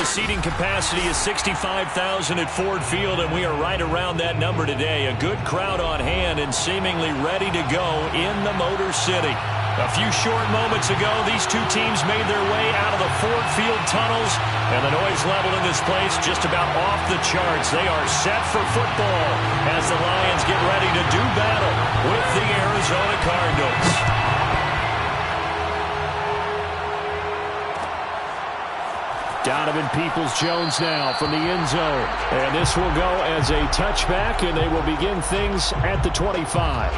seating capacity is 65,000 at Ford Field, and we are right around that number today. A good crowd on hand and seemingly ready to go in the Motor City. A few short moments ago, these two teams made their way out of the Ford Field tunnels, and the noise level in this place just about off the charts. They are set for football as the Lions get ready to do battle with the Arizona Cardinals. Donovan Peoples-Jones now from the end zone. And this will go as a touchback, and they will begin things at the 25.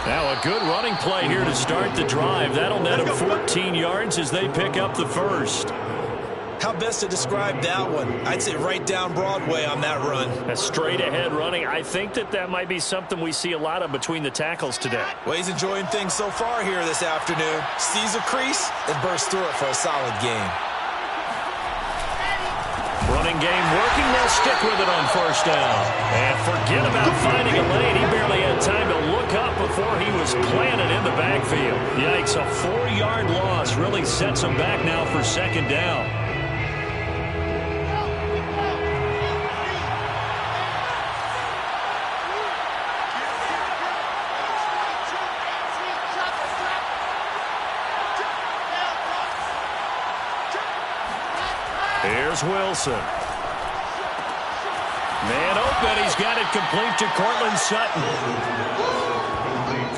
Now a good running play here to start the drive. That'll net them 14 yards as they pick up the first. How best to describe that one? I'd say right down Broadway on that run. A straight ahead running. I think that might be something we see a lot of between the tackles today. Well, he's enjoying things so far here this afternoon. Sees a crease and bursts through it for a solid gain. Running game working. They'll stick with it on first down. And forget about finding a lane. He barely had time to look up before he was planted in the backfield. Yikes, a 4-yard loss really sets him back now for second down. Here's Wilson. Man open. He's got it complete to Cortland Sutton.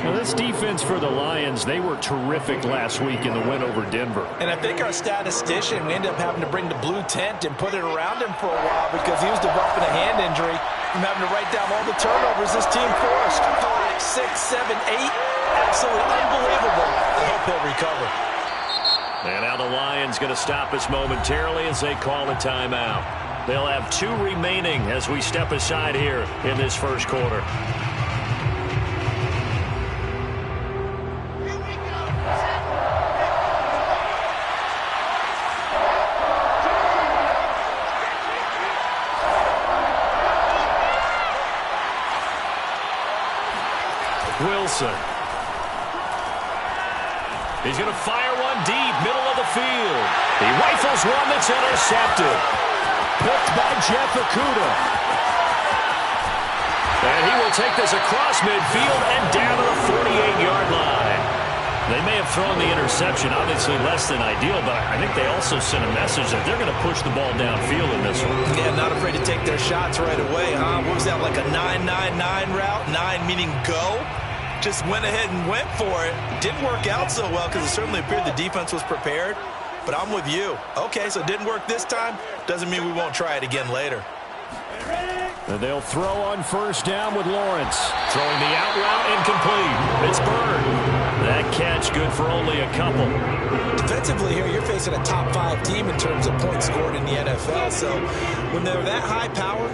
Well, this defense for the Lions, they were terrific last week in the win over Denver. And I think our statistician, we ended up having to bring the blue tent and put it around him for a while because he was developing a hand injury from having to write down all the turnovers this team forced. 5, 6, 7, 8. Absolutely unbelievable. I hope he'll recover. And now the Lions going to stop us momentarily as they call a timeout. They'll have 2 remaining as we step aside here in this first quarter. Wilson. He's going to fire one deep, middle of the field. He rifles one that's intercepted. Picked by Jeff Okudah. And he will take this across midfield and down to the 48-yard line. They may have thrown the interception, obviously less than ideal, but I think they also sent a message that they're going to push the ball downfield in this one. Yeah, not afraid to take their shots right away, huh? What was that, like a 9-9-9 route? 9 meaning go? Just went ahead and went for it. Didn't work out so well because it certainly appeared the defense was prepared. But I'm with you. Okay, so it didn't work this time. Doesn't mean we won't try it again later. And they'll throw on first down with Lawrence. Throwing the out route incomplete. It's Bird. That catch good for only a couple. Defensively here, you're facing a top 5 team in terms of points scored in the NFL. So when they're that high powered,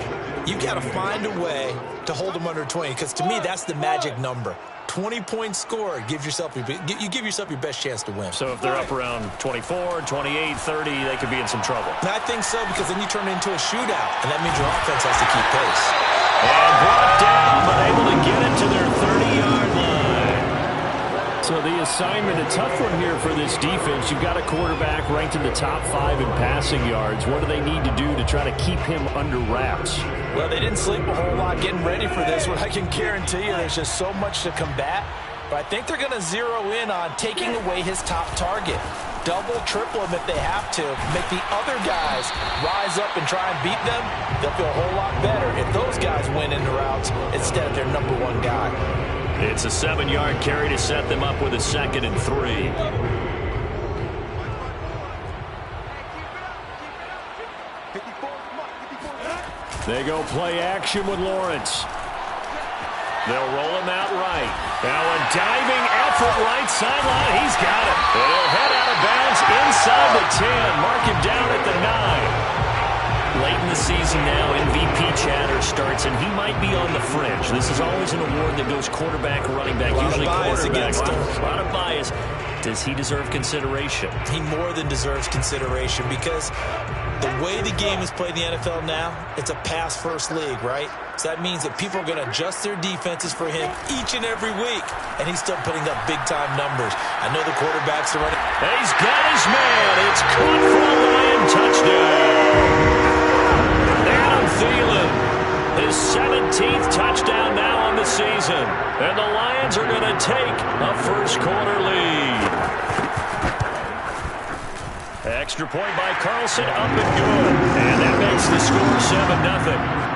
you got to find a way to hold them under 20. Because to me, that's the magic number. 20 points scored, you give yourself your best chance to win. So if they're up around 24, 28, 30, they could be in some trouble. And I think so, because then you turn it into a shootout, and that means your offense has to keep pace. And brought down, but able to get it to their 30-yard line. So the assignment, a tough one here for this defense. You've got a quarterback ranked in the top 5 in passing yards. What do they need to do to try to keep him under wraps? Well, they didn't sleep a whole lot getting ready for this one. I can guarantee you there's just so much to combat. But I think they're going to zero in on taking away his top target. Double, triple him if they have to. Make the other guys rise up and try and beat them. They'll feel a whole lot better if those guys win in the routes instead of their number 1 guy. It's a 7-yard carry to set them up with a 2nd and 3. They go play action with Lawrence. They'll roll him out right. Now a diving effort right sideline. He's got it. And he'll head out of bounds inside the 10. Mark him down at the 9. Late in the season now, MVP chatter starts, and he might be on the fringe. This is always an award that goes quarterback, running back, usually quarterback. A lot of bias. Does he deserve consideration? He more than deserves consideration because the way the game is played in the NFL now, it's a pass-first league, right? So that means that people are going to adjust their defenses for him each and every week, and he's still putting up big-time numbers. I know the quarterbacks are running. He's got his man. It's caught for a Lion touchdown. Adam Thielen, his 17th touchdown now on the season. And the Lions are going to take a first-quarter lead. Extra point by Carlson, up and good. And that makes the score 7-0.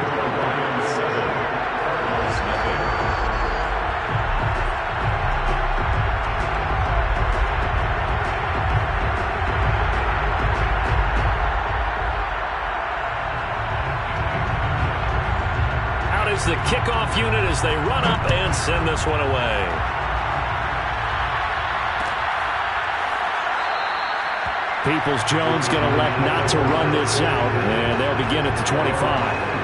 The kickoff unit as they run up and send this one away. Peoples-Jones going to elect not to run this out, and they'll begin at the 25.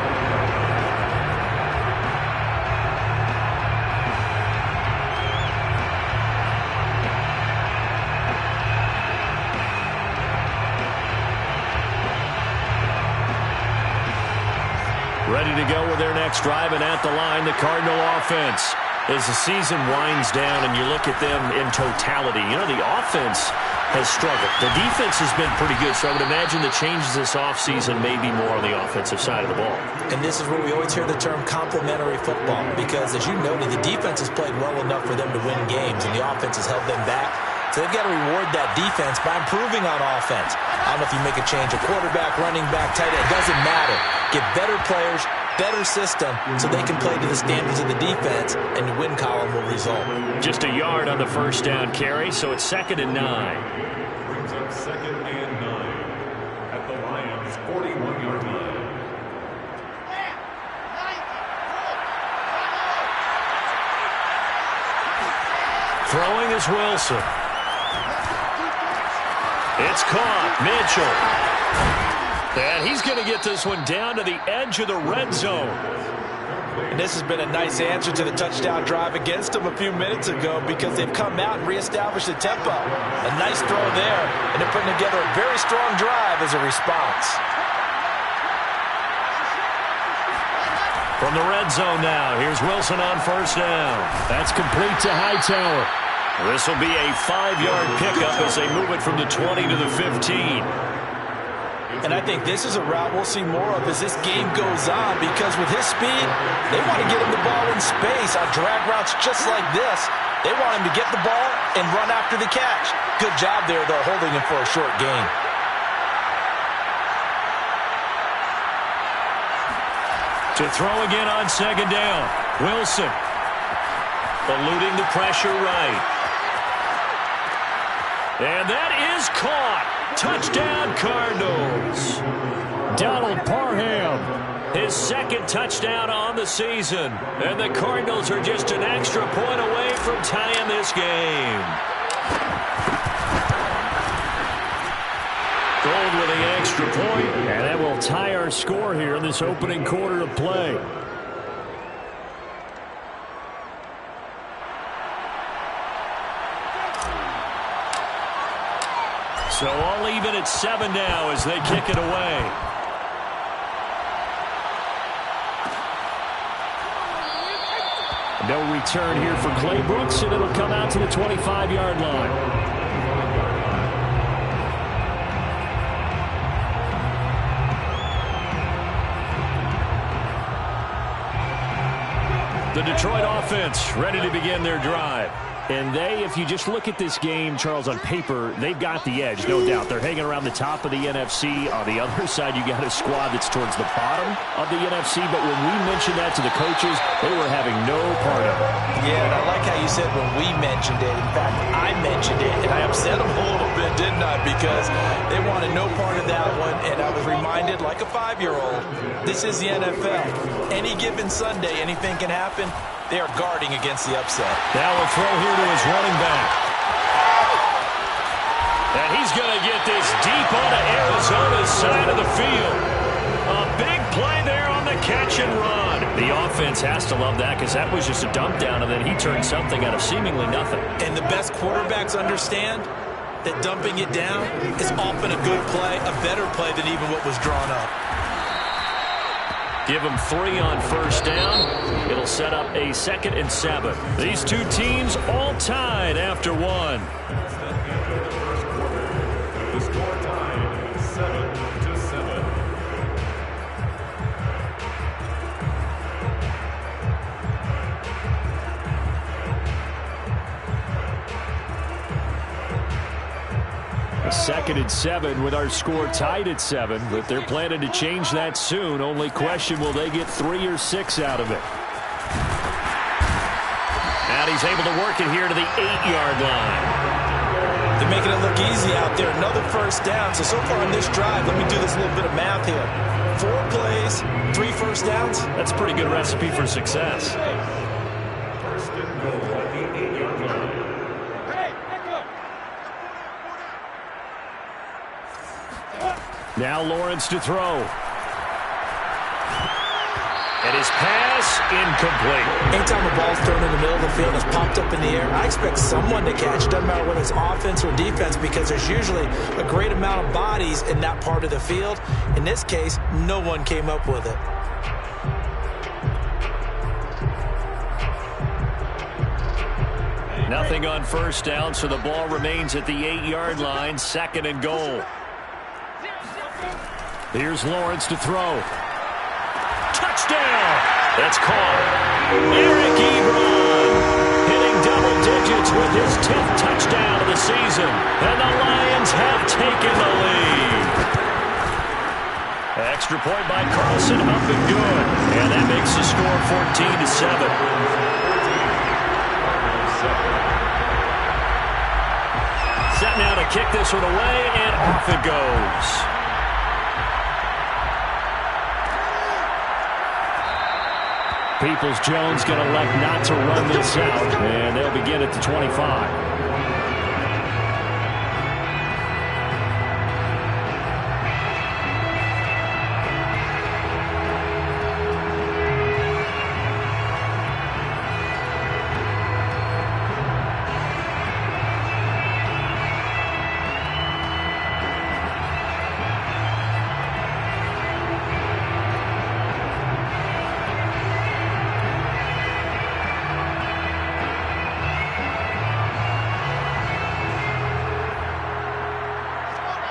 Ready to go with their next drive, and at the line, the Cardinal offense. As the season winds down and you look at them in totality, you know, the offense has struggled. The defense has been pretty good, so I would imagine the changes this offseason may be more on the offensive side of the ball. And this is where we always hear the term complementary football, because as you noted, the defense has played well enough for them to win games, and the offense has held them back. So they've got to reward that defense by improving on offense. I don't know if you make a change, a quarterback, running back, tight end, it doesn't matter. Get better players, better system, so they can play to the standards of the defense, and the win column will result. Just a yard on the first down carry, so it's 2nd and 9. Brings up 2nd and 9 at the Lions' 41-yard line. Throwing is Wilson. It's caught. Mitchell. And he's going to get this one down to the edge of the red zone. And this has been a nice answer to the touchdown drive against them a few minutes ago, because they've come out and reestablished the tempo. A nice throw there, and they're putting together a very strong drive as a response. From the red zone now, here's Wilson on first down. That's complete to Hightower. This will be a 5-yard pickup as they move it from the 20 to the 15. And I think this is a route we'll see more of as this game goes on, because with his speed, they want to get him the ball in space on drag routes just like this. They want him to get the ball and run after the catch. Good job there, though, holding him for a short gain. To throw again on 2nd down. Wilson eluding the pressure right. And that is caught. Touchdown, Cardinals. Donald Parham, his 2nd touchdown on the season. And the Cardinals are just an extra point away from tying this game. Gold with the extra point, and that will tie our score here in this opening quarter of play. So all even at 7 now as they kick it away. No return here for Clay Brooks, and it'll come out to the 25-yard line. The Detroit offense ready to begin their drive. And if you just look at this game, Charles, on paper, they've got the edge, no doubt. They're hanging around the top of the NFC. On the other side, you got a squad that's towards the bottom of the NFC. But when we mentioned that to the coaches, they were having no part of it. Yeah, and I like how you said when we mentioned it. In fact, I mentioned it, and I upset them a little bit, didn't I? Because they wanted no part of that one, and I was reminded, like a 5-year-old, this is the NFL. Any given Sunday, anything can happen. They are guarding against the upset. Now a throw here to his running back. And he's going to get this deep onto Arizona's side of the field. A big play there on the catch and run. The offense has to love that because that was just a dump down, and then he turned something out of seemingly nothing. And the best quarterbacks understand that dumping it down is often a good play, a better play than even what was drawn up. Give them 3 on first down. It'll set up a 2nd and 7. These two teams all tied after 1. The score tied 7-7. A 2nd and 7 with our score tied at 7, but they're planning to change that soon. Only question, will they get 3 or 6 out of it? And he's able to work it here to the 8-yard line. They're making it look easy out there. Another first down. So far on this drive, let me do this little bit of math here. 4 plays, 3 first downs. That's a pretty good recipe for success. First and goal at the 8-yard line. Now Lawrence to throw. And his pass incomplete. Anytime a ball's thrown in the middle of the field, it's popped up in the air, I expect someone to catch. Doesn't matter whether it's offense or defense, because there's usually a great amount of bodies in that part of the field. In this case, no one came up with it. Nothing on first down, so the ball remains at the 8-yard line. 2nd and goal. Here's Lawrence to throw. Touchdown! That's caught. Eric Ebron hitting double digits with his 10th touchdown of the season. And the Lions have taken the lead. Extra point by Carlson, up and good. And that makes the score 14-7. Set now to kick this one away, and off it goes. Peoples-Jones going to elect not to run this out, and they'll begin at the 25.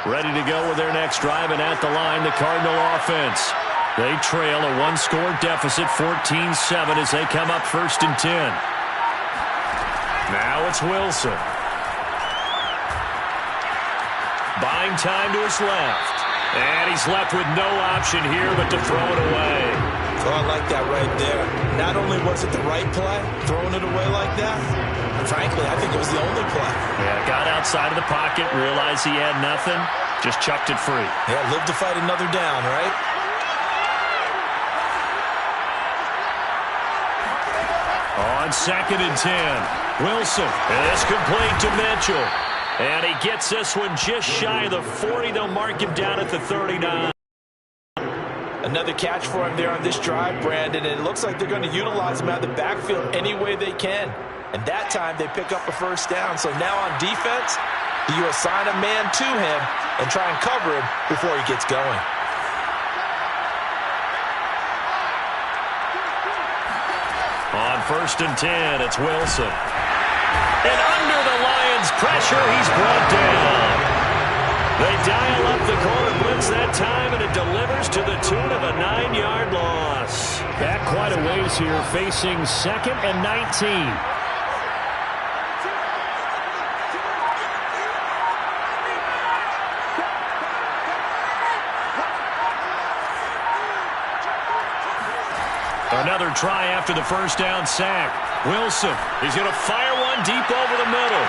Ready to go with their next drive, and at the line, the Cardinal offense. They trail a 1-score deficit, 14-7, as they come up 1st and 10. Now it's Wilson. Buying time to his left. And he's left with no option here but to throw it away. Oh, I like that right there. Not only was it the right play, throwing it away like that, and frankly, I think it was the only play. Yeah, got outside of the pocket, realized he had nothing, just chucked it free. Yeah, live to fight another down, right? On 2nd and 10, Wilson is complete to Mitchell. And he gets this one just shy of the 40. They'll mark him down at the 39. Another catch for him there on this drive, Brandon, and it looks like they're going to utilize him out of the backfield any way they can. And that time they pick up a first down. So now on defense, you assign a man to him and try and cover him before he gets going. On 1st and 10, it's Wilson. And under the Lions' pressure, he's brought down. They dial up the corner blitz that time, and it delivers to the tune of a 9-yard loss. Back quite a ways here, facing 2nd and 19. Another try after the first down sack. Wilson, he's going to fire one deep over the middle.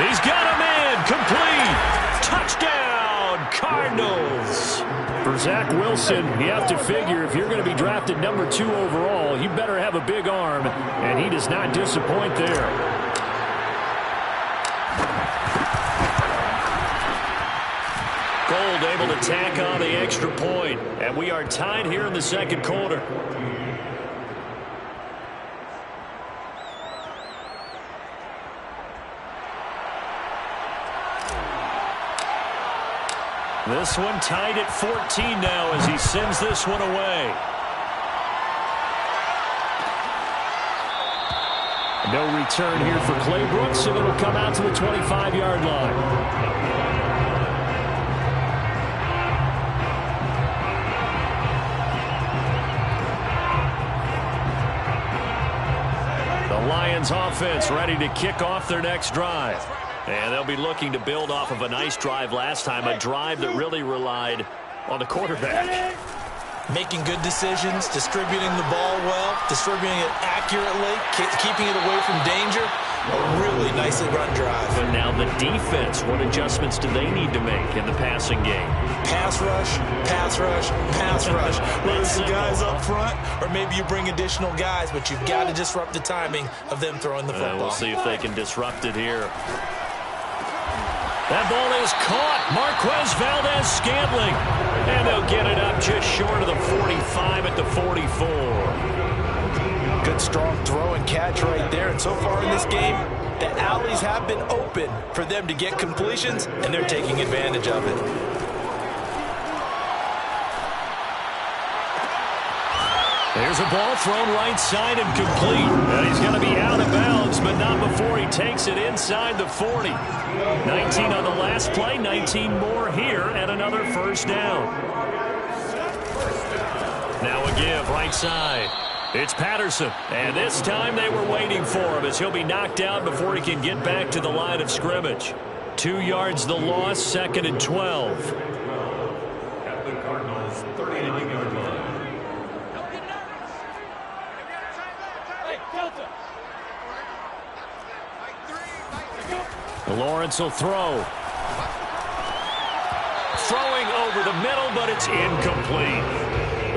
He's got him in. Complete. Touchdown, Cardinals. For Zach Wilson, you have to figure if you're going to be drafted number 2 overall, you better have a big arm, and he does not disappoint there. Gold able to tack on the extra point, and we are tied here in the second quarter. This one tied at 14 now as he sends this one away. No return here for Clay Brooks, and it'll come out to the 25-yard line. The Lions offense ready to kick off their next drive. And they'll be looking to build off of a nice drive last time, a drive that really relied on the quarterback. Making good decisions, distributing the ball well, distributing it accurately, keeping it away from danger. A really nicely run drive. But now the defense, what adjustments do they need to make in the passing game? Pass rush, pass rush, pass rush. Whether it's the guys up front or maybe you bring additional guys, but you've got to disrupt the timing of them throwing the football. We'll see if they can disrupt it here. That ball is caught. Marquez Valdes-Scantling. And they'll get it up just short of the 45 at the 44. Good strong throw and catch right there. And so far in this game, the alleys have been open for them to get completions, and they're taking advantage of it. There's a ball thrown right side and complete. And he's going to be out of bounds, but not before he takes it inside the 40. 19 on the last play, 19 more here, and another first down. Now a give right side. It's Patterson, and this time they were waiting for him as he'll be knocked out before he can get back to the line of scrimmage. 2 yards the loss, 2nd and 12. At the Cardinals' 38-yard line. Lawrence will throw. Throwing over the middle, but it's incomplete.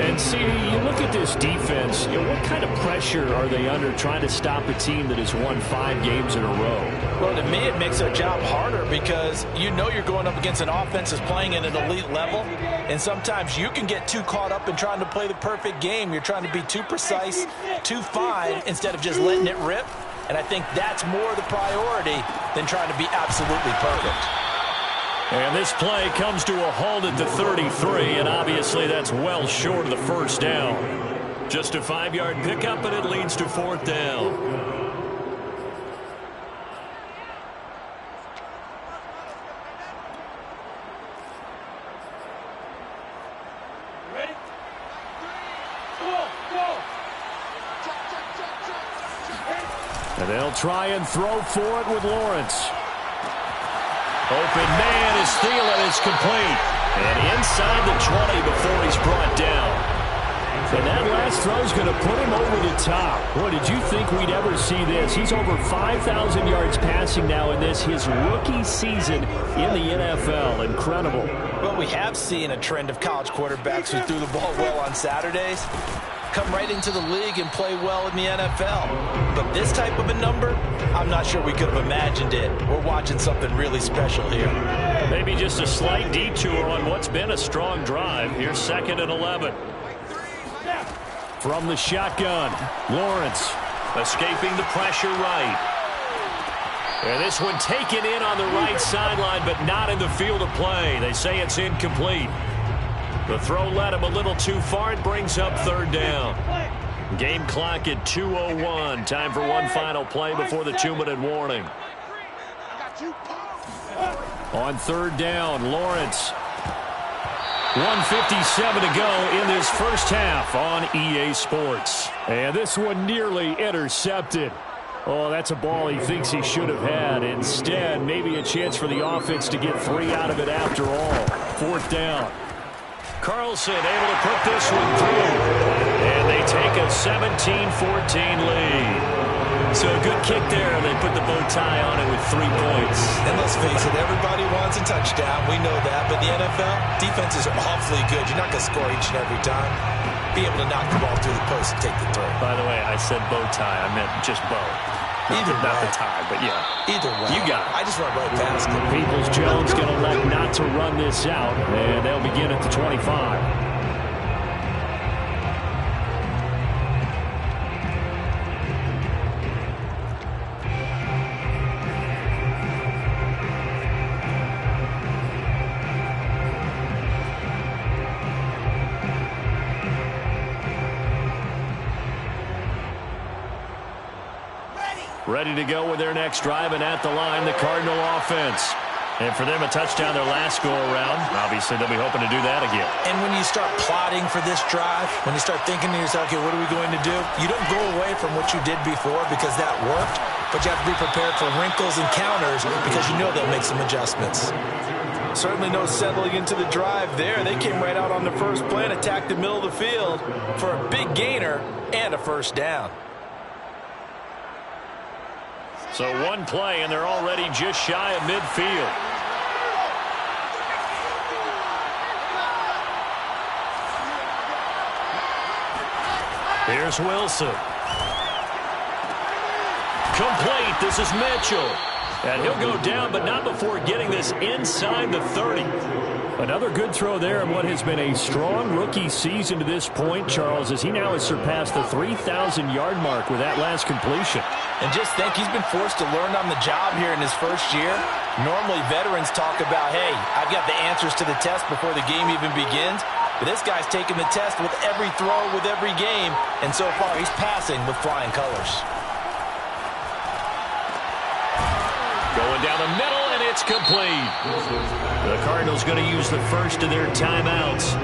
And see, you look at this defense, what kind of pressure are they under trying to stop a team that has won 5 games in a row? Well, to me, it makes their job harder because you know you're going up against an offense that's playing at an elite level, and sometimes you can get too caught up in trying to play the perfect game. You're trying to be too precise, too fine, instead of just letting it rip. And I think that's more the priority than trying to be absolutely perfect. And this play comes to a halt at the 33, and obviously that's well short of the first down. Just a 5-yard pickup, and it leads to 4th down. And they'll try and throw for it with Lawrence. Open man is Thielen. It's complete. And inside the 20 before he's brought down. And that last throw is going to put him over the top. Boy, did you think we'd ever see this? He's over 5,000 yards passing now in this, his rookie season in the NFL. Incredible. Well, we have seen a trend of college quarterbacks who threw the ball well on Saturdays come right into the league and play well in the NFL. But this type of a number, I'm not sure we could have imagined it. We're watching something really special here. Maybe just a slight detour on what's been a strong drive. Here's 2nd and 11. From the shotgun, Lawrence escaping the pressure right. And this one taken in on the right sideline, but not in the field of play. They say it's incomplete. The throw led him a little too far. It brings up 3rd down. Game clock at 2:01. Time for one final play before the 2-minute warning. On 3rd down, Lawrence. 1:57 to go in this first half on EA Sports. And this one nearly intercepted. Oh, that's a ball he thinks he should have had. Instead, maybe a chance for the offense to get 3 out of it after all. 4th down. Carlson able to put this one through. And they take a 17-14 lead. So a good kick there. They put the bow tie on it with 3 points. And let's face it, everybody wants a touchdown. We know that. But the NFL, defenses are awfully good. You're not going to score each and every time. Be able to knock the ball through the post and take the throw. By the way, I said bow tie. I meant just bow. Not the tie, but yeah. Either way. You got it. I just went right past it. Peoples-Jones going to elect not to run this out, and they'll begin at the 25. Ready to go with their next drive, and at the line, the Cardinal offense. And for them, a touchdown their last go-around. Obviously, they'll be hoping to do that again. And when you start plotting for this drive, when you start thinking to yourself, okay, what are we going to do? You don't go away from what you did before because that worked, but you have to be prepared for wrinkles and counters because you know they'll make some adjustments. Certainly no settling into the drive there. They came right out on the first play and attacked the middle of the field for a big gainer and a first down. So one play, and they're already just shy of midfield. Here's Wilson. Complete. This is Mitchell. And he'll go down, but not before getting this inside the 30. Another good throw there in what has been a strong rookie season to this point, Charles, as he now has surpassed the 3,000-yard mark with that last completion. And just think, he's been forced to learn on the job here in his first year. Normally, veterans talk about, hey, I've got the answers to the test before the game even begins. But this guy's taking the test with every throw, with every game. And so far, he's passing with flying colors. Going down the middle, and it's complete. The Cardinals going to use the first of their timeouts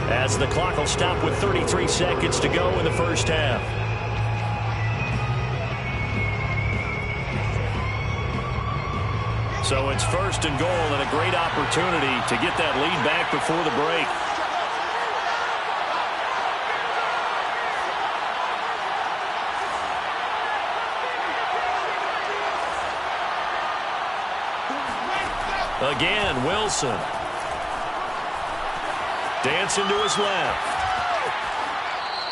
as the clock will stop with 33 seconds to go in the first half. So it's first and goal, and a great opportunity to get that lead back before the break. Again, Wilson. Dancing to his left.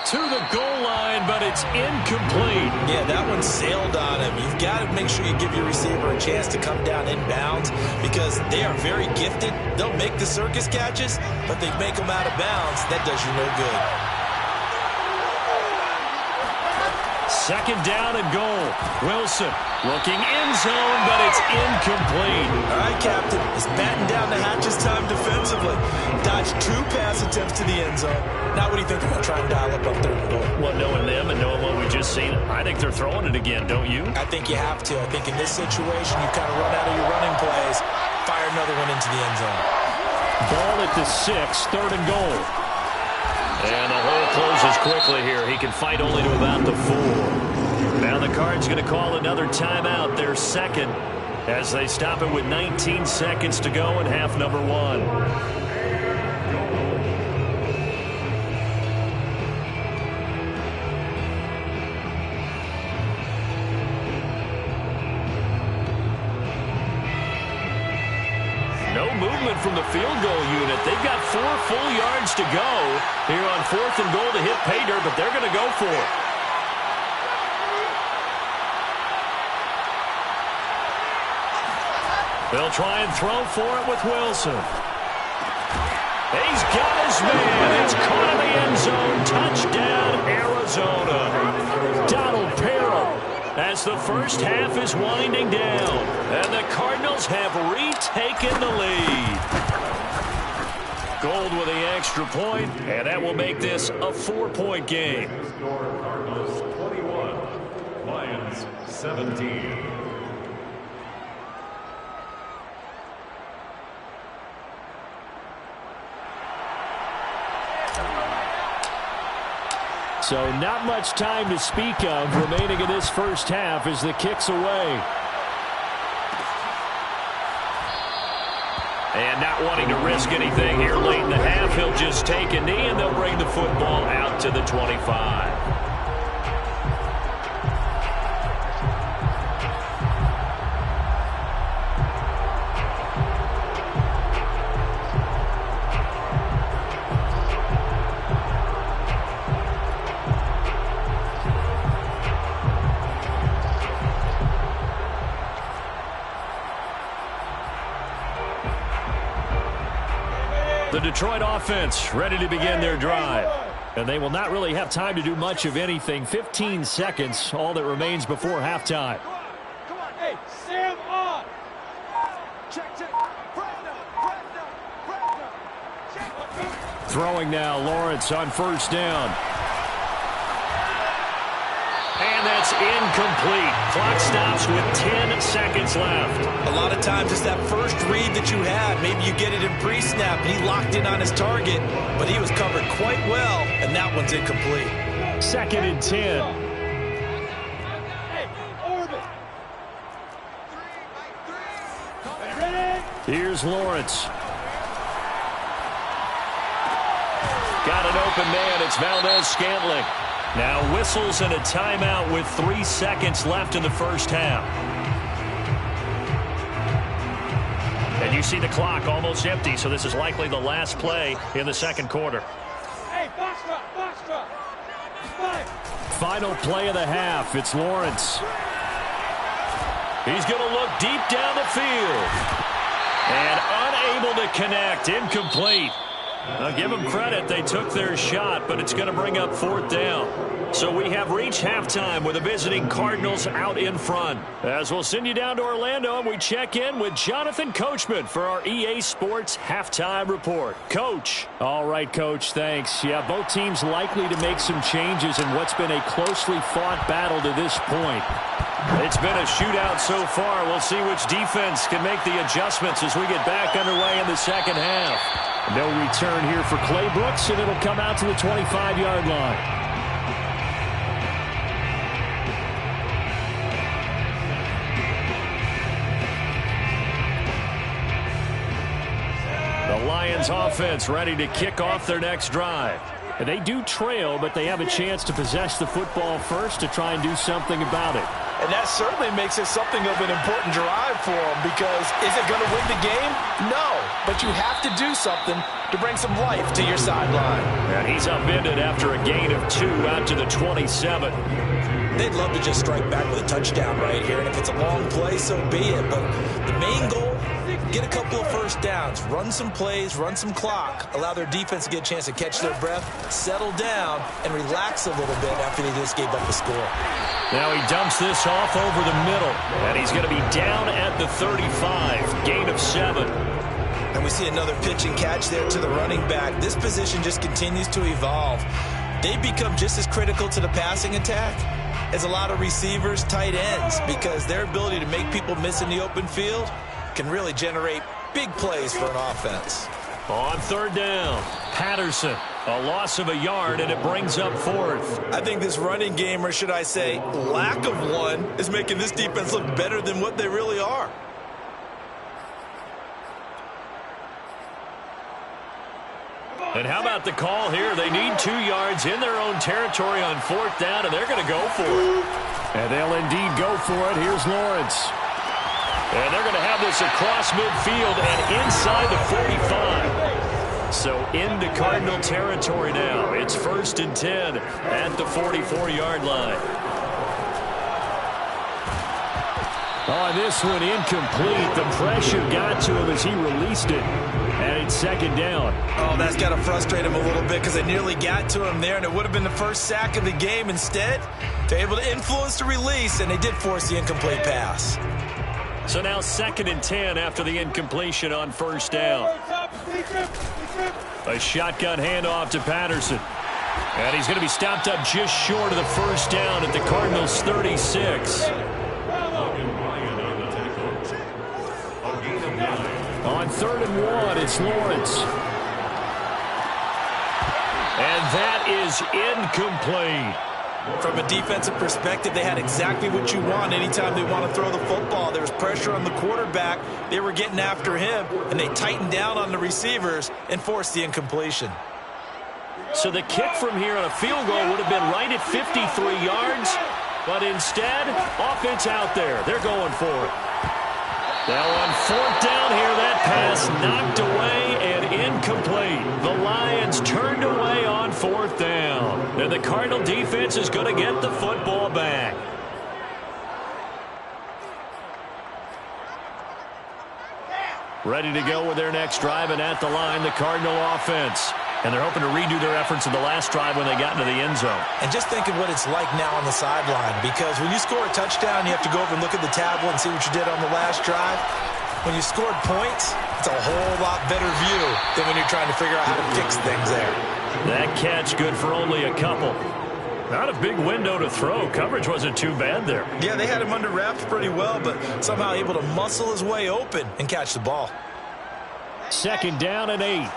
To the goal line, but it's incomplete. Yeah, that one sailed on him. You've got to make sure you give your receiver a chance to come down inbounds because they are very gifted. They'll make the circus catches, but they make them out of bounds. That does you no good. Second down and goal. Wilson looking end zone, but it's incomplete. All right, Captain. It's batting down the hatches time defensively. Dodged 2 pass attempts to the end zone. Now what do you think they're going to try and dial up on third and goal? Well, knowing them and knowing what we've just seen, I think they're throwing it again, don't you? I think you have to. I think in this situation, you kind of run out of your running plays, fire another one into the end zone. Ball at the 6, third and goal. And the hole closes quickly here. He can fight only to about the 4. Now the Cards going to call another timeout, their second, as they stop it with 19 seconds to go in half number 1. From the field goal unit. They've got 4 full yards to go here on 4th and goal to hit pay dirt, but they're going to go for it. They'll try and throw for it with Wilson. He's got his man. It's caught in the end zone. Touchdown, Arizona. Donald Parham as the first half is winding down. And the Cardinals have retaken the lead. Gold with the extra point, and that will make this a 4-point game. Cardinals 21, Lions 17. So not much time to speak of remaining in this first half as the kick's away. And not wanting to risk anything here late in the half, if he'll just take a knee, and they'll bring the football out to the 25. The Detroit offense ready to begin their drive. And they will not really have time to do much of anything. 15 seconds, all that remains before halftime. Come on, hey, Sam on. Check. Throwing now, Lawrence on first down. And that's incomplete. Clock stops with 10 seconds left. A lot of times it's that first read that you had. Maybe you get it in pre-snap, and he locked in on his target, but he was covered quite well, and that one's incomplete. 2nd and 10. Here's Lawrence. Got an open man. It's Valdez-Scantling. Now whistles and a timeout with 3 seconds left in the first half. And you see the clock almost empty, so this is likely the last play in the second quarter. Hey, box drop. Final play of the half. It's Lawrence. He's going to look deep down the field. And unable to connect. Incomplete. I'll give them credit. They took their shot, but it's going to bring up 4th down. So we have reached halftime with the visiting Cardinals out in front. As we'll send you down to Orlando, and we check in with Jonathan Coachman for our EA Sports Halftime Report. Coach. All right, Coach, thanks. Yeah, both teams likely to make some changes in what's been a closely fought battle to this point. It's been a shootout so far. We'll see which defense can make the adjustments as we get back underway in the second half. No return here for Clay Brooks, and it'll come out to the 25-yard line. The Lions offense ready to kick off their next drive. And they do trail, but they have a chance to possess the football first to try and do something about it. And that certainly makes it something of an important drive for them, because is it going to win the game? No, but you have to do something to bring some life to your sideline. And he's upended after a gain of 2 out to the 27. They'd love to just strike back with a touchdown right here, and if it's a long play, so be it. But the main goal, get a couple of first downs, run some plays, run some clock, allow their defense to get a chance to catch their breath, settle down, and relax a little bit after they just gave up the score. Now he dumps this off over the middle, and he's going to be down at the 35, gain of 7. And we see another pitch and catch there to the running back. This position just continues to evolve. They become just as critical to the passing attack as a lot of receivers, tight ends, because their ability to make people miss in the open field can really generate big plays for an offense. On 3rd down, Patterson, a loss of a yard, and it brings up 4th. I think this running game, or should I say lack of one, is making this defense look better than what they really are. And how about the call here? They need 2 yards in their own territory on 4th down, and they're going to go for it. And they'll indeed go for it. Here's Lawrence. And they're going to have this across midfield and inside the 45. So into Cardinal territory now. It's 1st and 10 at the 44-yard line. On this one, incomplete. The pressure got to him as he released it. And it's 2nd down. Oh, that's got to frustrate him a little bit, because they nearly got to him there, and it would have been the first sack of the game. Instead, they're able to influence the release, and they did force the incomplete pass. So now 2nd and 10 after the incompletion on 1st down. A shotgun handoff to Patterson. And he's going to be stopped up just short of the 1st down at the Cardinals' 36. On 3rd and 1, it's Lawrence. And that is incomplete. From a defensive perspective, they had exactly what you want anytime they want to throw the football. There was pressure on the quarterback. They were getting after him, and they tightened down on the receivers and forced the incompletion. So the kick from here on a field goal would have been right at 53 yards, but instead, offense out there. They're going for it. Now on 4th down here, that pass knocked away and incomplete. The Lions turned away on 4th down. And the Cardinal defense is going to get the football back. Ready to go with their next drive, and at the line, the Cardinal offense. And they're hoping to redo their efforts in the last drive when they got into the end zone. And just think of what it's like now on the sideline, because when you score a touchdown, you have to go over and look at the tablet and see what you did on the last drive. When you scored points, it's a whole lot better view than when you're trying to figure out how to fix things there. That catch good for only a couple. Not a big window to throw. Coverage wasn't too bad there. Yeah, they had him under wraps pretty well, but somehow able to muscle his way open and catch the ball. 2nd down and 8.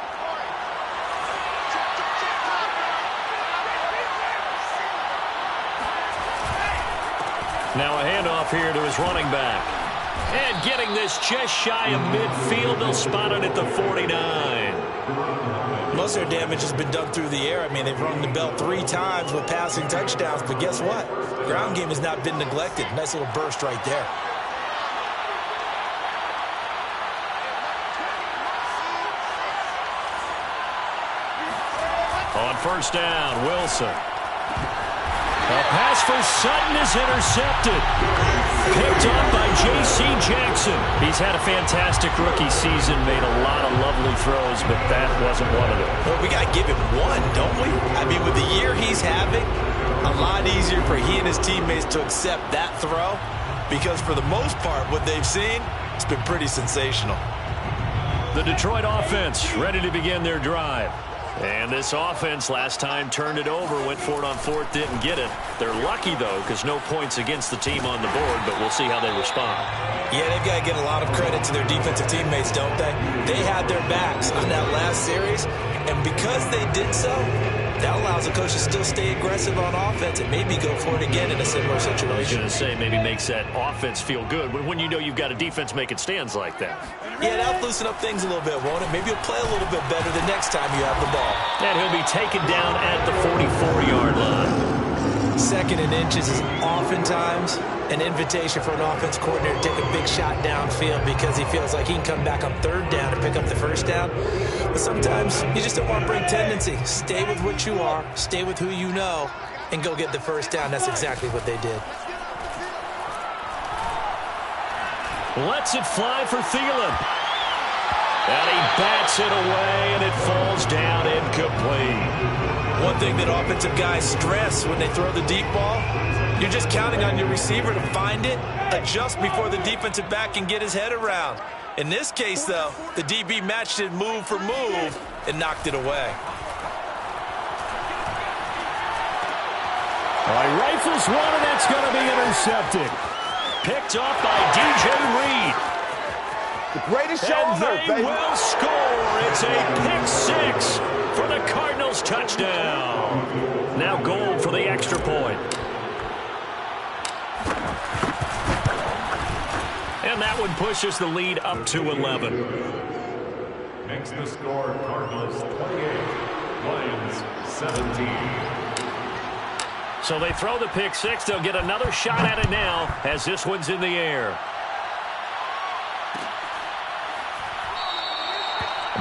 Now a handoff here to his running back. And getting this just shy of midfield. They'll spot it at the 49. Most of their damage has been done through the air. I mean, they've rung the bell 3 times with passing touchdowns, but guess what? Ground game has not been neglected. Nice little burst right there. On 1st down, Wilson. A pass for Sutton is intercepted. Picked off by J.C. Jackson. He's had a fantastic rookie season, made a lot of lovely throws, but that wasn't one of them. Well, we got to give him one, don't we? I mean, with the year he's having, a lot easier for he and his teammates to accept that throw, because for the most part, what they've seen, it's been pretty sensational. The Detroit offense ready to begin their drive. And this offense last time turned it over, went for it on 4th, didn't get it. They're lucky, though, because no points against the team on the board, but we'll see how they respond. Yeah, they've got to give a lot of credit to their defensive teammates, don't they? They had their backs on that last series, and because they did so, that allows the coach to still stay aggressive on offense and maybe go for it again in a similar situation. I was going to say, maybe makes that offense feel good, but when you know you've got a defense making stands like that. Yeah, that'll loosen up things a little bit, won't it? Maybe you'll play a little bit better the next time you have the ball. And he'll be taken down at the 44-yard line. 2nd and inches is oftentimes an invitation for an offense coordinator to take a big shot downfield because he feels like he can come back on 3rd down and pick up the 1st down. But sometimes you just don't want to bring tendency. Stay with what you are, stay with who you know, and go get the 1st down. That's exactly what they did. Lets it fly for Thielen. And he bats it away, and it falls down incomplete. One thing that offensive guys stress when they throw the deep ball, you're just counting on your receiver to find it, adjust before the defensive back can get his head around. In this case, though, the DB matched it move for move and knocked it away. All right, rifles one, and that's going to be intercepted. Picked off by DJ Reed. The greatest show on earth, baby. They will score. It's a pick-6 for the Cardinals touchdown. Now goal for the extra point. And that one pushes the lead up to 11. Makes the score Cardinals 28, Lions 17. So they throw the pick-6. They'll get another shot at it now as this one's in the air.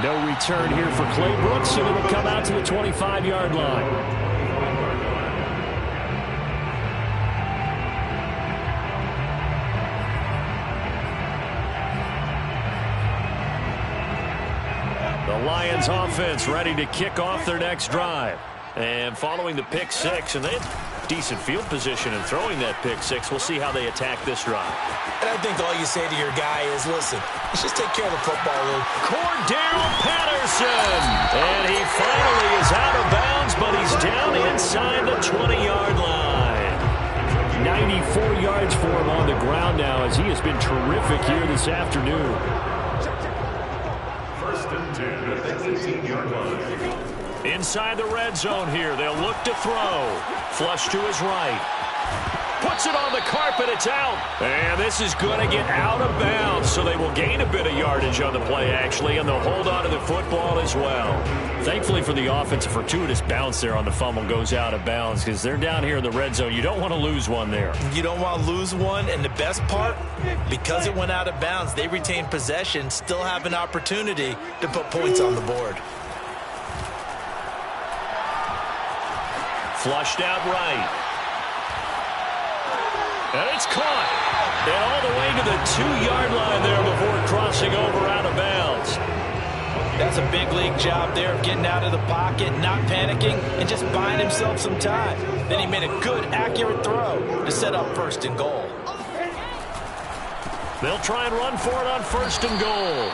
No return here for Clay Brooks, and it'll come out to the 25-yard line. The Lions offense ready to kick off their next drive. And following the pick-6, and they had decent field position in throwing that pick-6. We'll see how they attack this drive. And I think all you say to your guy is, listen, let's just take care of the football, Luke. Cordero Patterson. And he finally is out of bounds, but he's down inside the 20-yard line. 94 yards for him on the ground now as he has been terrific here this afternoon. 1st and 10 at the 18-yard line. Inside the red zone here. They'll look to throw. Flush to his right. Puts it on the carpet. It's out. And this is going to get out of bounds, so they will gain a bit of yardage on the play, actually, and they'll hold on to the football as well. Thankfully for the offense, a fortuitous bounce there on the fumble goes out of bounds because they're down here in the red zone. You don't want to lose one there. You don't want to lose one, and the best part, because it went out of bounds, they retain possession, still have an opportunity to put points on the board. Flushed out right. And it's caught. And all the way to the 2-yard line there before crossing over out of bounds. That's a big league job there of getting out of the pocket, not panicking, and just buying himself some time. Then he made a good, accurate throw to set up 1st and goal. They'll try and run for it on 1st and goal.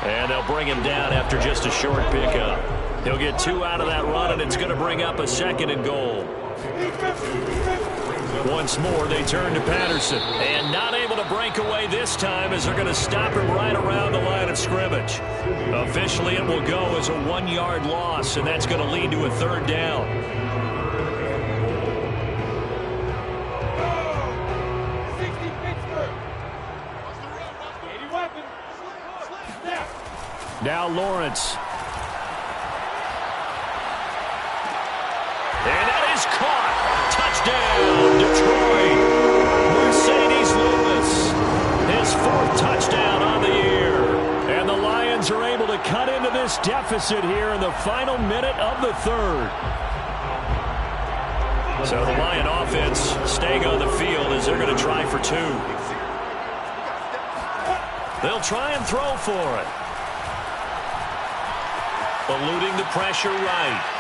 And they'll bring him down after just a short pickup. He'll get 2 out of that run, and it's going to bring up a 2nd and goal. Once more, they turn to Patterson. And not able to break away this time as they're going to stop him right around the line of scrimmage. Officially, it will go as a 1-yard loss, and that's going to lead to a 3rd down. Now Lawrence. And that is caught. Touchdown, Detroit. Mercedes Lewis. His 4th touchdown on the year. And the Lions are able to cut into this deficit here in the final minute of the 3rd. So the Lion offense staying on the field as they're going to try for 2. They'll try and throw for it. Eluding the pressure right.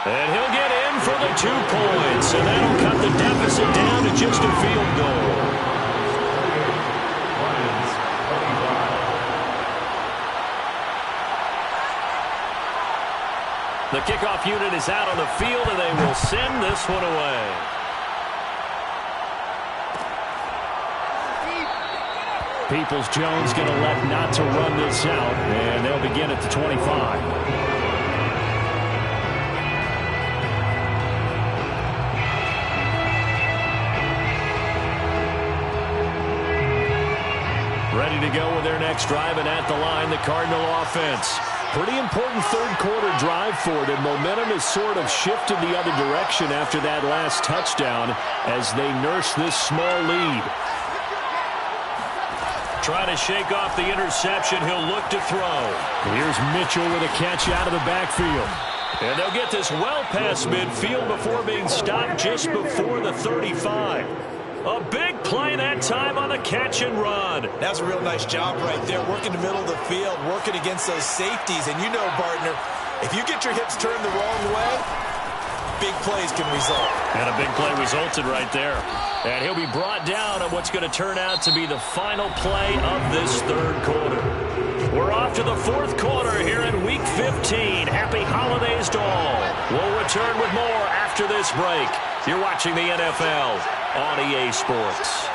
And he'll get in for the 2 points. And that'll cut the deficit down to just a field goal. The kickoff unit is out on the field, and they will send this one away. Peoples-Jones going to elect not to run this out, and they'll begin at the 25. Ready to go with their next drive, and at the line, the Cardinal offense. Pretty important 3rd quarter drive for them. Momentum has sort of shifted the other direction after that last touchdown as they nurse this small lead. Trying to shake off the interception. He'll look to throw. Here's Mitchell with a catch out of the backfield. And they'll get this well past midfield before being stopped just before the 35. A big play that time on the catch and run. That's a real nice job right there, working the middle of the field, working against those safeties. And you know, partner, if you get your hips turned the wrong way, big plays can result. And a big play resulted right there. And he'll be brought down on what's going to turn out to be the final play of this 3rd quarter. We're off to the 4th quarter here in Week 15. Happy holidays to all. We'll return with more after this break. You're watching the NFL on EA Sports.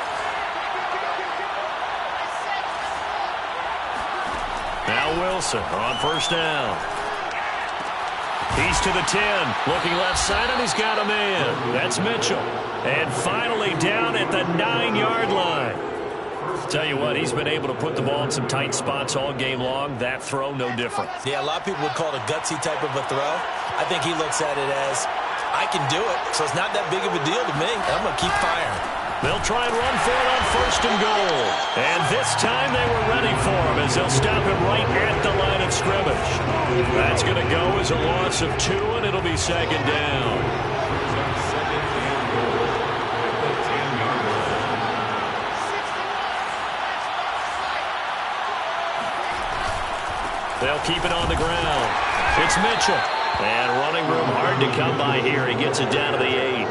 Now Wilson on 1st down. He's to the 10, looking left side, and he's got a man. That's Mitchell. And finally down at the 9-yard line. Tell you what, he's been able to put the ball in some tight spots all game long. That throw, no different. Yeah, a lot of people would call it a gutsy type of a throw. I think he looks at it as, I can do it, so it's not that big of a deal to me. I'm going to keep firing. They'll try and run for it on 1st and goal. And this time they were ready for him as they'll stop him right at the line of scrimmage. That's going to go as a loss of 2, and it'll be 2nd down. They'll keep it on the ground. It's Mitchell. And running room hard to come by here. He gets it down to the 8.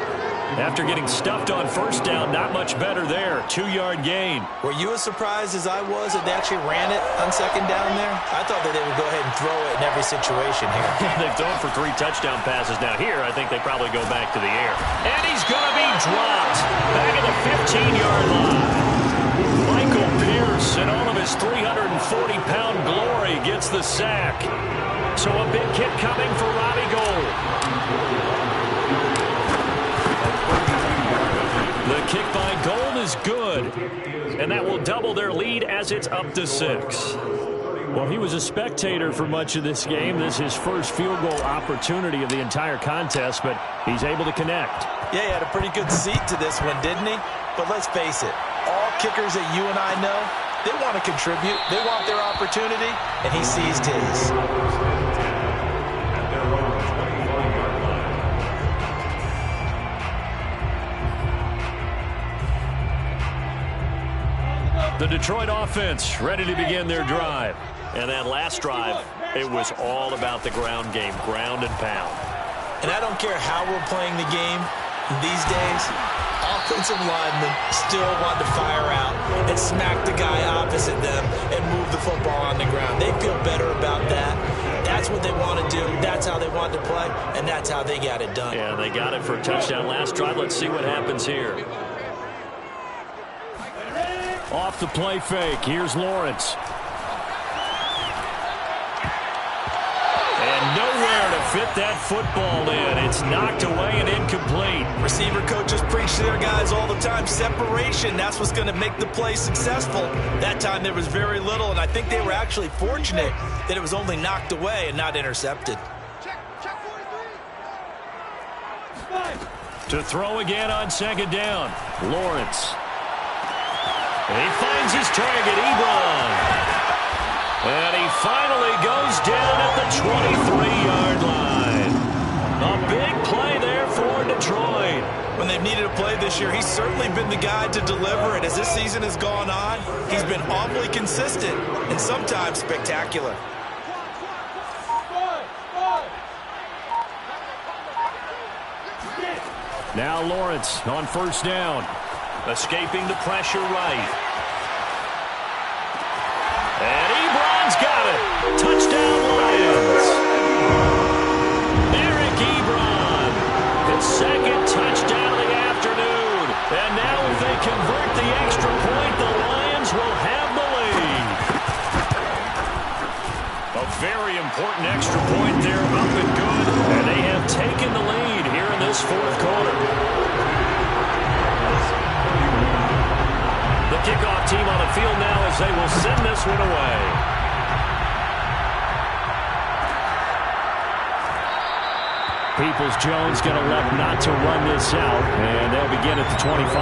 After getting stuffed on 1st down, not much better there. 2-yard gain. Were you as surprised as I was that they actually ran it on 2nd down there? I thought that they would go ahead and throw it in every situation here. They've thrown for 3 touchdown passes. Now here, I think they probably go back to the air. And he's going to be dropped. Back at the 15-yard line. Michael Pierce, in all of his 340-pound glory, gets the sack. So a big kick coming for Robbie Gould. The kick by Gould is good, and that will double their lead as it's up to 6. Well, he was a spectator for much of this game. This is his first field goal opportunity of the entire contest, but he's able to connect. Yeah, he had a pretty good seat to this one, didn't he? But let's face it, all kickers that you and I know, they want to contribute. They want their opportunity, and he seized his. The Detroit offense ready to begin their drive. And that last drive, it was all about the ground game, ground and pound. And I don't care how we're playing the game these days, offensive linemen still want to fire out and smack the guy opposite them and move the football on the ground. They feel better about that. That's what they want to do. That's how they want to play, and that's how they got it done. Yeah, they got it for a touchdown last drive. Let's see what happens here. Off the play fake. Here's Lawrence. And nowhere to fit that football in. It's knocked away and incomplete. Receiver coaches preach to their guys all the time. Separation, that's what's going to make the play successful. That time there was very little, and I think they were actually fortunate that it was only knocked away and not intercepted. To throw again on second down. Lawrence. And he finds his target, Ebron. And he finally goes down at the 23-yard line. A big play there for Detroit. When they've needed a play this year, he's certainly been the guy to deliver it. As this season has gone on, he's been awfully consistent and sometimes spectacular. Now Lawrence on first down. Escaping the pressure right. And Ebron's got it. Touchdown Lions. Eric Ebron. His second touchdown of the afternoon. And now if they convert the extra point, the Lions will have the lead. A very important extra point there, up and good. And they have taken the lead here in this fourth quarter. The kickoff team on the field now as they will send this one away. Peoples-Jones going to elect not to run this out, and they'll begin at the 25.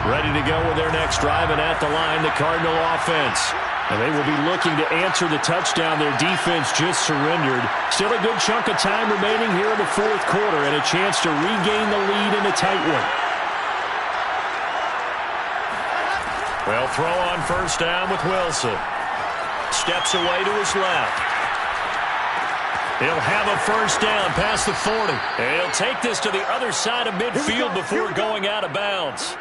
Ready to go with their next drive, and at the line, the Cardinal offense. And they will be looking to answer the touchdown their defense just surrendered. Still a good chunk of time remaining here in the fourth quarter and a chance to regain the lead in a tight one. Well, throw on first down with Wilson. Steps away to his left. He'll have a first down past the 40. And he'll take this to the other side of midfield before going out of bounds.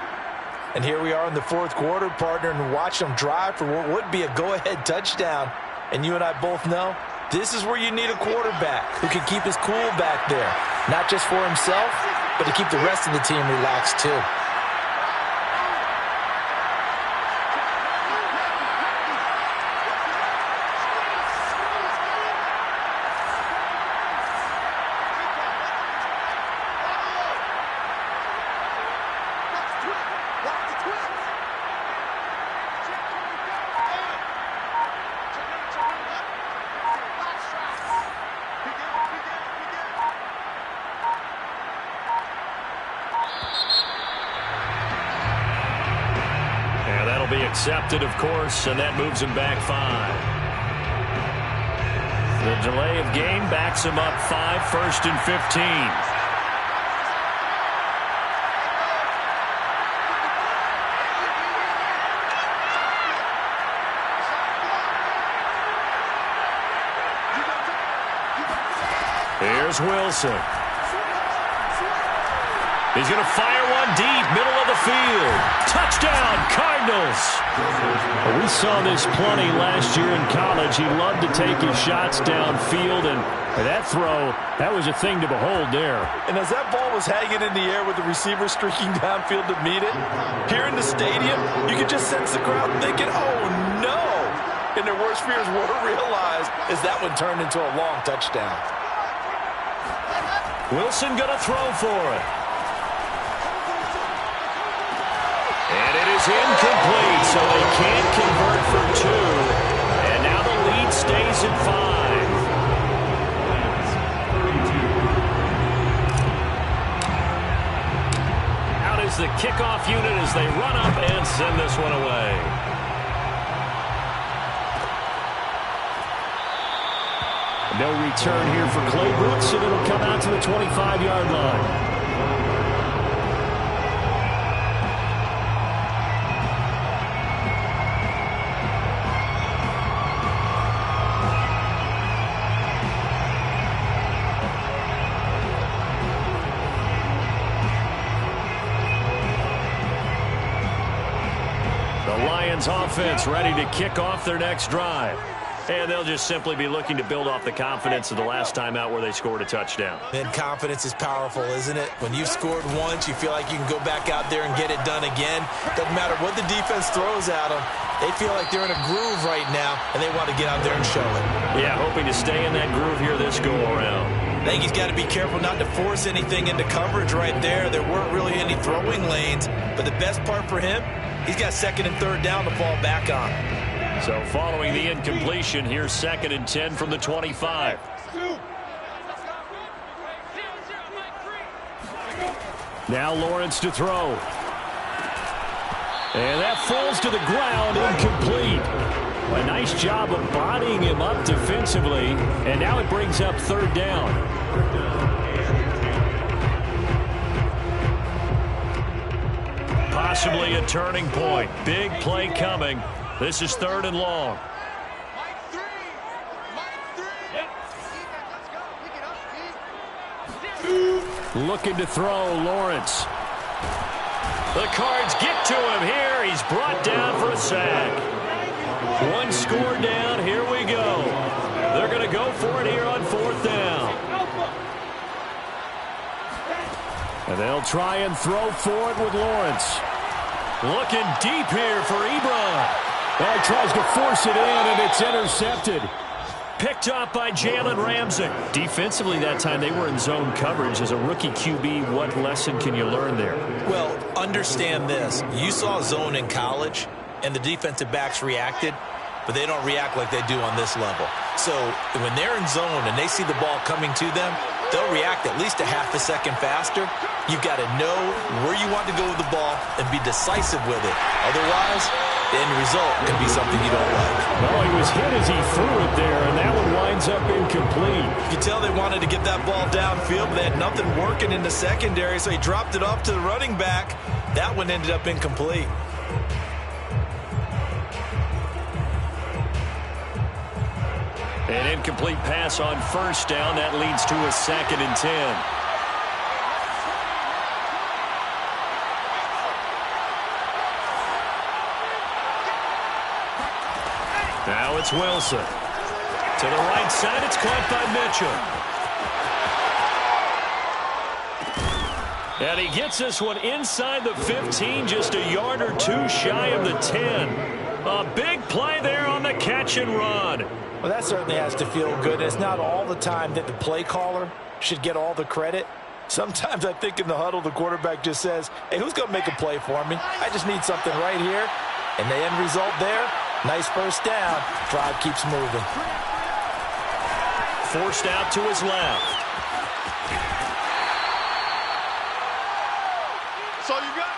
And here we are in the fourth quarter, partner, and watch them drive for what would be a go-ahead touchdown. And you and I both know this is where you need a quarterback who can keep his cool back there. Not just for himself, but to keep the rest of the team relaxed too. Accepted, of course, and that moves him back 5. The delay of game backs him up 5, 1st and 15. Here's Wilson. He's going to fire one deep, middle of the field. Touchdown, Cardinals. We saw this plenty last year in college. He loved to take his shots downfield, and That throw, that was a thing to behold there. And as that ball was hanging in the air with the receiver streaking downfield to meet it, here in the stadium, you could just sense the crowd thinking, oh, no. And their worst fears were realized as that one turned into a long touchdown. Wilson going to throw for it. And it is incomplete, so they can't convert for two. And now the lead stays at 5. Is the kickoff unit as they run up and send this one away. No return here for Clay Brooks, and it'll come out to the 25-yard line. Offense ready to kick off their next drive. And they'll just simply be looking to build off the confidence of the last time out where they scored a touchdown. And confidence is powerful, isn't it? When you've scored once, you feel like you can go back out there and get it done again. Doesn't matter what the defense throws at them. They feel like they're in a groove right now, and they want to get out there and show it. Yeah, hoping to stay in that groove here this go-around. I think he's got to be careful not to force anything into coverage right there. There weren't really any throwing lanes, but the best part for him, he's got second and third down to fall back on. So following the incompletion, here's 2nd and 10 from the 25. Now Lawrence to throw. And that falls to the ground, incomplete. A nice job of bodying him up defensively, and now it brings up 3rd down. Possibly a turning point. Big play coming. This is 3rd and long. Looking to throw, Lawrence. The Cards get to him here. He's brought down for a sack. 1 score down. Here we go. They're going to go for it here on 4th down. And they'll try and throw for it with Lawrence. Looking deep here for Ebron. Well, he tries to force it in, and it's intercepted. Picked up by Jalen Ramsey. Defensively that time, they were in zone coverage. As a rookie QB, what lesson can you learn there? Well, understand this. You saw zone in college, and the defensive backs reacted, but they don't react like they do on this level. So when they're in zone and they see the ball coming to them, they'll react at least a half a second faster. You've got to know where you want to go with the ball and be decisive with it. Otherwise, the end result can be something you don't like. Well, he was hit as he threw it there, and that one winds up incomplete. You can tell they wanted to get that ball downfield, but they had nothing working in the secondary, so he dropped it off to the running back. That one ended up incomplete. An incomplete pass on 1st down. That leads to a 2nd and 10. Now it's Wilson. To the right side, it's caught by Mitchell. And he gets this one inside the 15, just a yard or 2 shy of the 10. A big play there on the catch and run. Well, that certainly has to feel good. It's not all the time that the play caller should get all the credit. Sometimes I think in the huddle, the quarterback just says, hey, who's going to make a play for me? I just need something right here. And the end result there, nice 1st down. Drive keeps moving. Forced out to his left. So you got.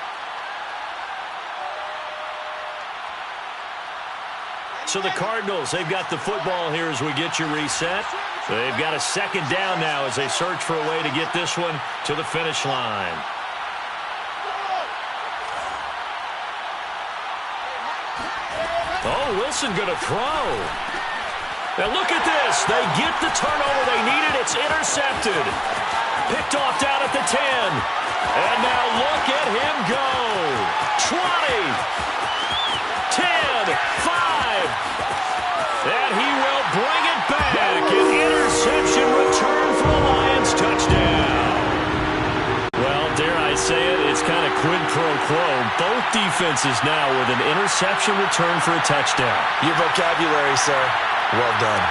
So the Cardinals, they've got the football here as we get you reset. They've got a 2nd down now as they search for a way to get this one to the finish line. Oh, Wilson going to throw. Now look at this. They get the turnover they needed. It's intercepted. Picked off down at the 10. And now look at him go. 20. 10. 5. And he will bring it back. An interception return. quid pro quo. Both defenses now with an interception return for a touchdown. Your vocabulary, sir. Well done.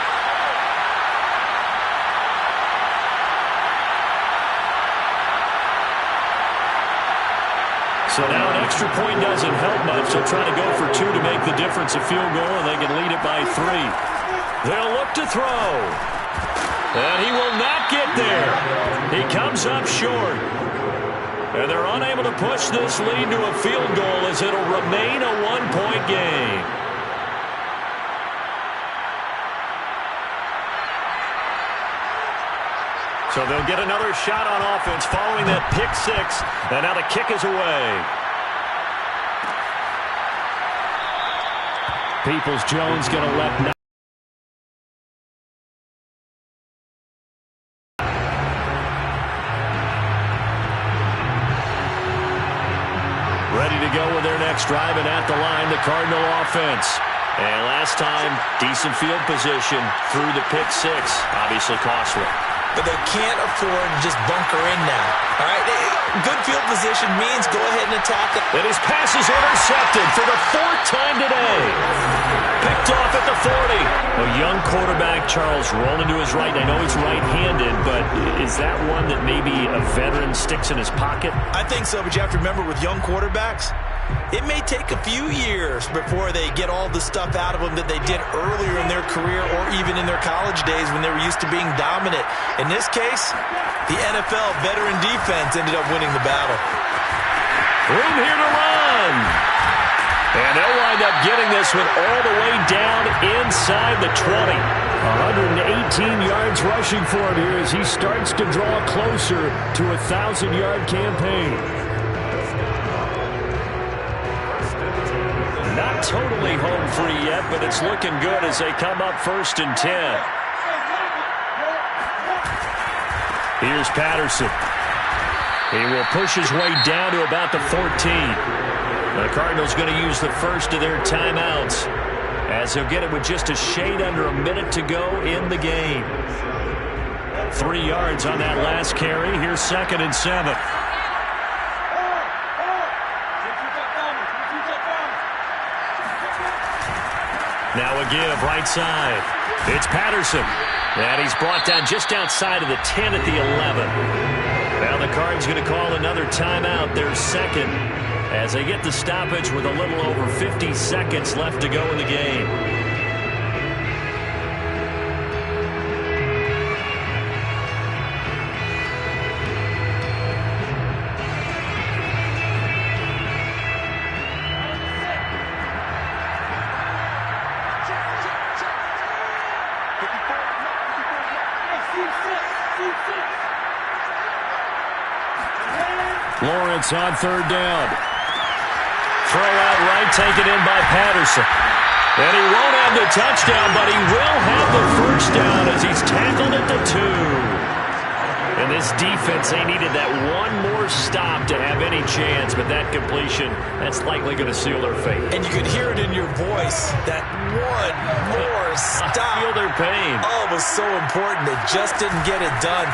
So now an extra point doesn't help much. They'll try to go for 2 to make the difference a field goal, and they can lead it by 3. They'll look to throw. And he will not get there. He comes up short. And they're unable to push this lead to a field goal as it'll remain a 1-point game. So they'll get another shot on offense following that pick 6. And now the kick is away. Peoples-Jones going to let... Ready to go with their next drive, and at the line, the Cardinal offense. And last time, decent field position through the pick 6. Obviously costly. But they can't afford to just bunker in now. All right, good field position means go ahead and attack it. And his pass is intercepted for the 4th time today. Picked off at the 40. A young quarterback, Charles, rolling to his right. I know he's right-handed, but is that one that maybe a veteran sticks in his pocket? I think so, but you have to remember with young quarterbacks, it may take a few years before they get all the stuff out of them that they did earlier in their career or even in their college days when they were used to being dominant. In this case, the NFL veteran defense ended up winning the battle. Room here to run. And they'll wind up getting this one all the way down inside the 20. 118 yards rushing for him here as he starts to draw closer to a 1,000-yard campaign. Not totally home free yet, but it's looking good as they come up 1st and 10. Here's Patterson. He will push his way down to about the 14. The Cardinals going to use the first of their timeouts as he'll get it with just a shade under a minute to go in the game. 3 yards on that last carry. Here's 2nd and 7. Now a give, right side. It's Patterson. And he's brought down just outside of the 10 at the 11. Now the Cards going to call another timeout, their 2nd, as they get the stoppage with a little over 50 seconds left to go in the game. Lawrence on 3rd down. Throw out right, taken in by Patterson. And he won't have the touchdown, but he will have the 1st down as he's tackled at the 2. And this defense, they needed that one more stop to have any chance, but that completion, that's likely going to seal their fate. And you could hear it in your voice, that one more stop. I feel their pain. Oh, it was so important. They just didn't get it done.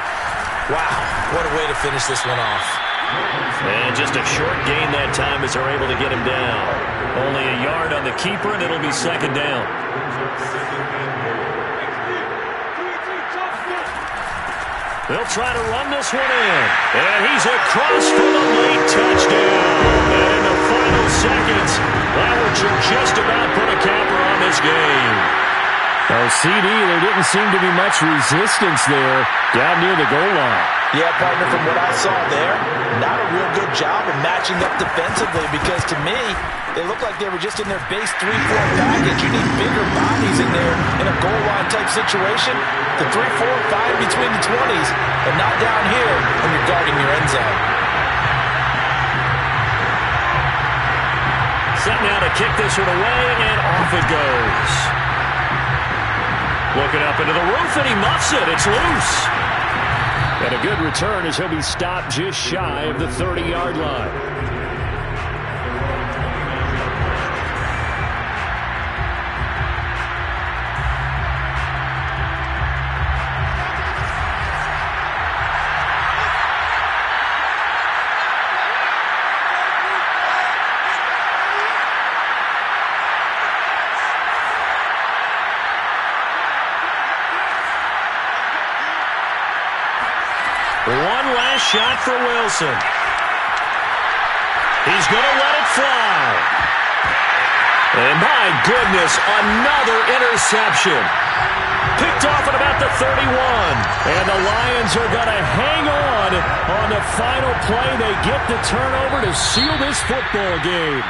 Wow, what a way to finish this one off. And just a short gain that time as they're able to get him down. Only a yard on the keeper, and it'll be 2nd down. They'll try to run this one in. And he's across for the late touchdown. And in the final seconds, Lauer just about put a capper on this game. Oh, CD, there didn't seem to be much resistance there down near the goal line. Yeah, partner, from what I saw there, not a real good job of matching up defensively because to me, they look like they were just in their base 3-4 package. You need bigger bodies in there in a goal line type situation. The 3, 4, 5 between the 20s, but not down here when you're guarding your end zone. Set now to kick this one away, and off it goes. Looking up into the roof, and he muffs it. It's loose. And a good return as he'll be stopped just shy of the 30-yard line. last shot for Wilson. He's going to let it fly. And my goodness, another interception. Picked off at about the 31. And the Lions are going to hang on the final play. They get the turnover to seal this football game.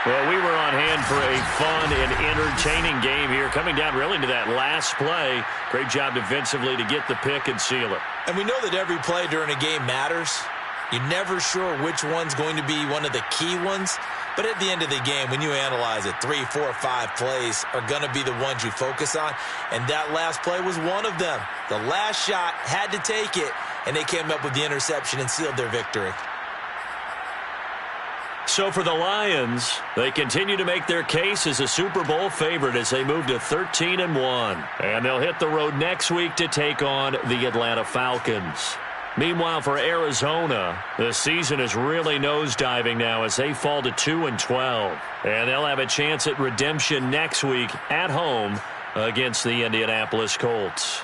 Well, we were on hand for a fun and entertaining game here, coming down really to that last play. Great job defensively to get the pick and seal it. And we know that every play during a game matters. You're never sure which one's going to be one of the key ones. But at the end of the game, when you analyze it, 3, 4, 5 plays are going to be the ones you focus on. And that last play was one of them. The last shot had to take it, and they came up with the interception and sealed their victory. So for the Lions, they continue to make their case as a Super Bowl favorite as they move to 13-1. And they'll hit the road next week to take on the Atlanta Falcons. Meanwhile, for Arizona, the season is really nosediving now as they fall to 2-12. And they'll have a chance at redemption next week at home against the Indianapolis Colts.